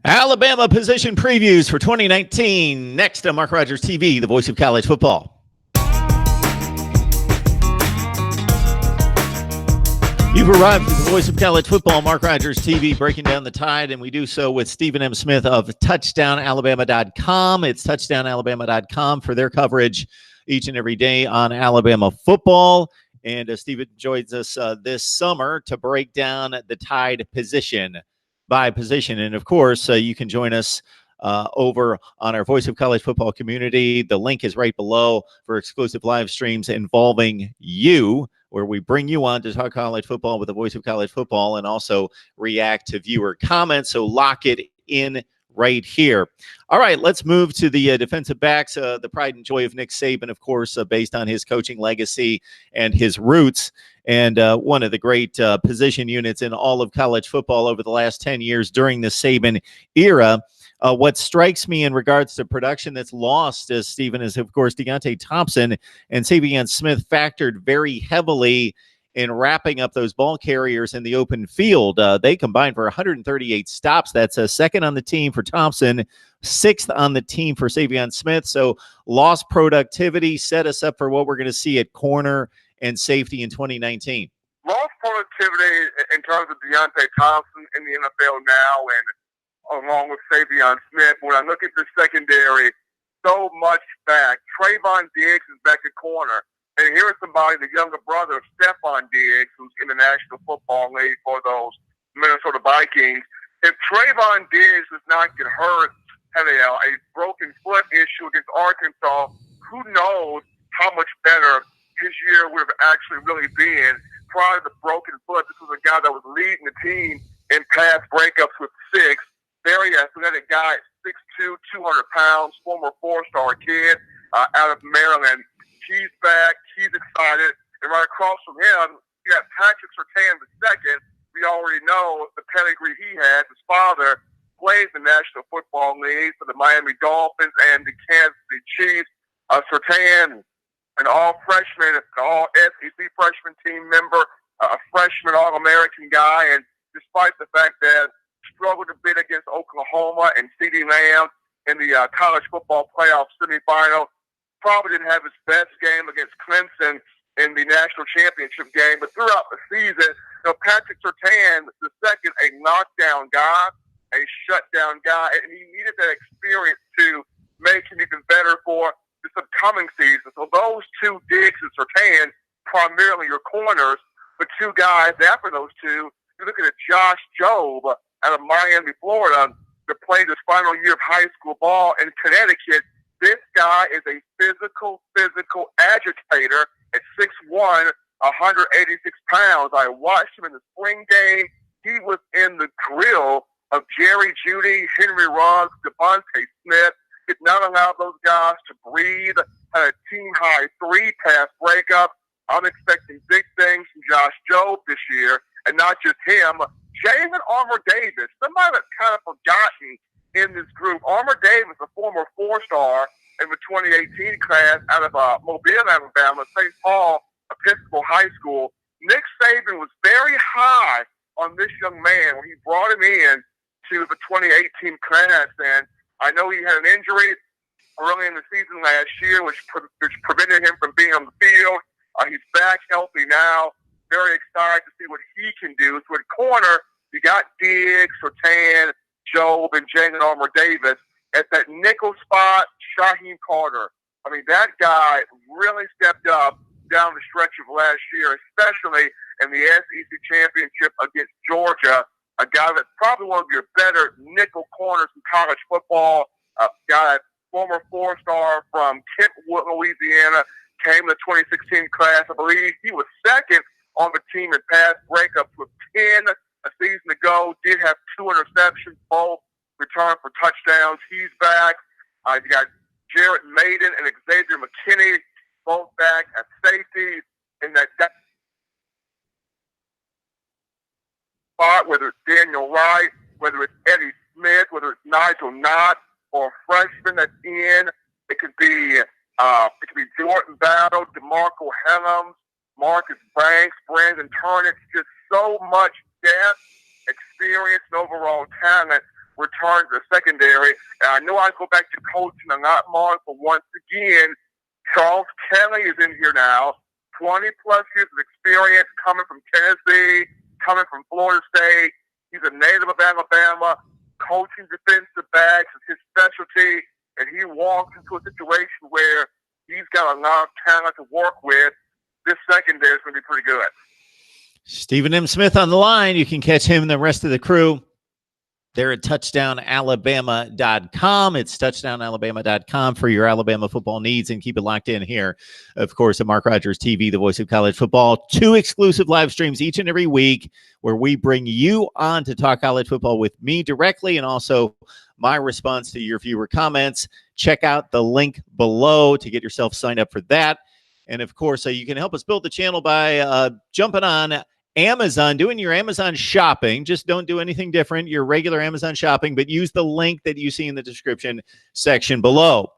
Alabama position previews for 2019. Next on Mark Rogers TV, the voice of college football. You've arrived at the voice of college football, Mark Rogers TV, breaking down the tide, and we do so with Stephen M. Smith of TouchdownAlabama.com. It's TouchdownAlabama.com for their coverage each and every day on Alabama football. And Stephen joins us this summer to break down the tide position by position. And of course, you can join us over on our Voice of College Football community. The link is right below for exclusive live streams involving you, where we bring you on to talk college football with the Voice of College Football and also react to viewer comments. So lock it in right here. All right, let's move to the defensive backs, the pride and joy of Nick Saban, of course, based on his coaching legacy and his roots, and one of the great position units in all of college football over the last 10 years during the Saban era. What strikes me in regards to production that's lost, Stephen, is, of course, Deontay Thompson and Savion Smith factored very heavily in wrapping up those ball carriers in the open field. They combined for 138 stops. That's a second on the team for Thompson, sixth on the team for Savion Smith. So lost productivity set us up for what we're going to see at corner and safety in 2019. Lost productivity in terms of Deontay Thompson in the NFL now, and along with Savion Smith. When I look at the secondary, so much back. Trayvon Diggs is back at corner. And here's somebody, the younger brother of Stephon Diggs, who's in the National Football League for those Minnesota Vikings. If Trayvon Diggs does not get hurt, had a broken foot issue against Arkansas, who knows how much better his year would have actually really been. Prior to the broken foot, this was a guy that was leading the team in pass breakups with 6. Very athletic guy, 6'2", 200 pounds, former 4-star kid out of Maryland. He's back. He's excited. And right across from him, you got Patrick Surtain II. We already know the pedigree he has. His father plays the National Football League for the Miami Dolphins and the Kansas City Chiefs. Surtain, an all-freshman, all-SEC freshman team member, a freshman All-American guy. And despite the fact that struggled a bit against Oklahoma and CeeDee Lamb in the college football playoff semifinal, probably didn't have his best game against Clemson in the national championship game. But throughout the season, Patrick Surtain II, a knockdown guy, a shutdown guy, and he needed that experience to make him even better for this upcoming season. So those two, Diggs and Surtain, primarily your corners, but two guys after those two, you're looking at Josh Jobe out of Miami, Florida, that played his final year of high school ball in Connecticut. This guy is a physical agitator at 6'1", 186 pounds. I watched him in the spring game. He was in the grill of Jerry Jeudy, Henry Ruggs, Devontae Smith. Did not allow those guys to breathe. Had a team-high 3 pass breakup. I'm expecting big things from Josh Jobe this year, and not just him. Jalen Armour-Davis, somebody that's kind of forgotten in this group. Armour-Davis, a former 4-star in the 2018 class out of Mobile, Alabama, St. Paul Episcopal High School. Nick Saban was very high on this young man when he brought him in to the 2018 class. And I know he had an injury early in the season last year, which prevented him from being on the field. He's back healthy now. Very excited to see what he can do. So at corner, you got Diggs, Surtain, Jobe, and Jalen Armour-Davis. At that nickel spot, Shaheem Carter. I mean, that guy really stepped up down the stretch of last year, especially in the SEC championship against Georgia. A guy that's probably one of your better nickel corners in college football. A guy, former 4-star from Kentwood, Louisiana, came in the 2016 class. I believe he was second on the team in pass breakups with 10 a season ago. Did have 2 interceptions, both returned for touchdowns. He's back. You got Jarrett Maiden and Xavier McKinney, both back at safety in that spot, whether it's Daniel Wright, whether it's Eddie Smith, whether it's Nigel Knott, or a freshman that's in. It could be Jordan Battle, DeMarco Helms, Marcus Banks, Brandon Turnage. Just so much depth, experience, and overall talent return to the secondary. And I know I go back to coaching a lot more, but once again, Charles Kelly is in here now. 20-plus years of experience coming from Tennessee, coming from Florida State. He's a native of Alabama. Coaching defensive backs is his specialty. And he walks into a situation where he's got a lot of talent to work with. This secondary is going to be pretty good. Stephen M. Smith on the line. You can catch him and the rest of the crew there at touchdownalabama.com. It's touchdownalabama.com for your Alabama football needs, and keep it locked in here, of course, at Mark Rogers TV, the voice of college football. 2 exclusive live streams each and every week where we bring you on to talk college football with me directly, and also my response to your viewer comments. Check out the link below to get yourself signed up for that. And of course, you can help us build the channel by jumping on Amazon, doing your Amazon shopping. Just don't do anything different, your regular Amazon shopping, but use the link that you see in the description section below.